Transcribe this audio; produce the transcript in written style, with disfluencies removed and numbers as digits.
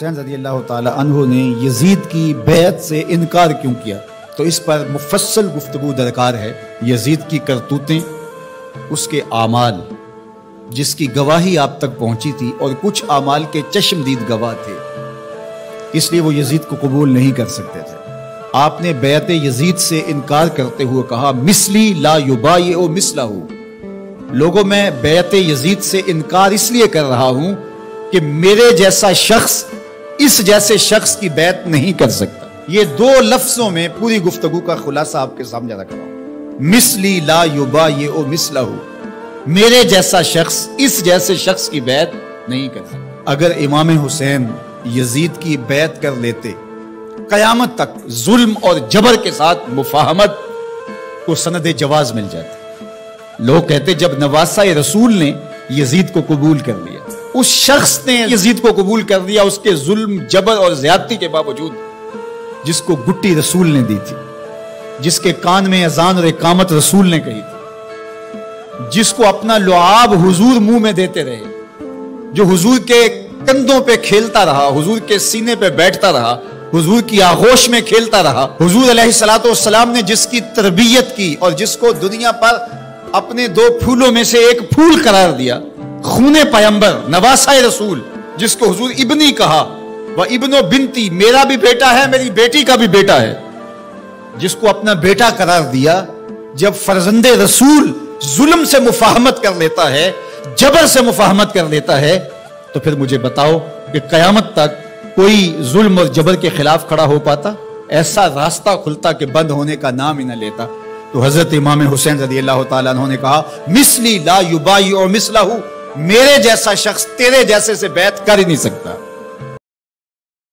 حسین رضی اللہ تعالی عنہ نے یزید کی بیعت سے انکار کیوں کیا؟ تو اس پر مفصل گفتگو درکار ہے۔ یزید کی کرتوتیں، اس کے اعمال جس کی گواہی آپ تک پہنچی تھی، اور کچھ اعمال کے چشمدید گواہ تھے، اس لیے وہ یزید کو قبول نہیں کر سکتے تھے۔ آپ نے بیعت یزید سے انکار کرتے ہوئے کہا مثلی لا یبایع مثلہ، لوگوں میں بیعت یزید سے انکار اس لیے کر رہا ہوں کہ میرے جیسا شخص اس جیسے شخص کی بیعت نہیں کر سکتا۔ یہ دو لفظوں میں پوری گفتگو کا خلاصہ آپ کے سامنے رکھ رہا ہوں۔ مثلی لا یبایع مثلہ، میرے جیسا شخص اس جیسے شخص کی بیعت نہیں کر سکتا۔ اگر امام حسین یزید کی بیعت کر لیتے، قیامت تک ظلم اور جبر کے ساتھ مفاہمت کو سند جواز مل جاتی۔ لوگ کہتے جب نواسہ رسول نے یزید کو قبول کر لیا، اس شخص نے یزید کو قبول کر لیا، اس کے ظلم، جبر اور زیادتی کے باوجود، جس کو گٹی رسول نے دی تھی، جس کے کان میں اذان اور اقامت رسول نے کہی تھی، جس کو اپنا لعاب حضور منہ میں دیتے رہے، جو حضور کے کندھوں پہ کھیلتا رہا، حضور کے سینے پہ بیٹھتا رہا، حضور کی آغوش میں کھیلتا رہا، حضور علیہ الصلوۃ والسلام نے جس کی تربیت کی اور جس کو دنیا پر اپنے دو پھولوں میں سے ایک پھول قرار دیا، خون پیمبر، نواسہ رسول، جس کو حضور ابنی کہا، وہ ابن و بنتی، میرا بھی بیٹا ہے، میری بیٹی کا بھی بیٹا ہے، جس کو اپنا بیٹا قرار دیا، جب فرزند رسول ظلم سے مفاہمت کر لیتا ہے، جبر سے مفاہمت کر لیتا ہے، تو پھر مجھے بتاؤ کہ قیامت تک کوئی ظلم اور جبر کے خلاف کھڑا ہو پاتا؟ ایسا راستہ کھلتا کہ بند ہونے کا نام ہی نہ لیتا۔ تو حضرت امام حسین رضی اللہ تعالیٰ عنہ نے کہا مثلی لا یبایع مثلہ، میرے جیسا شخص تیرے جیسے سے بیعت کر ہی نہیں سکتا۔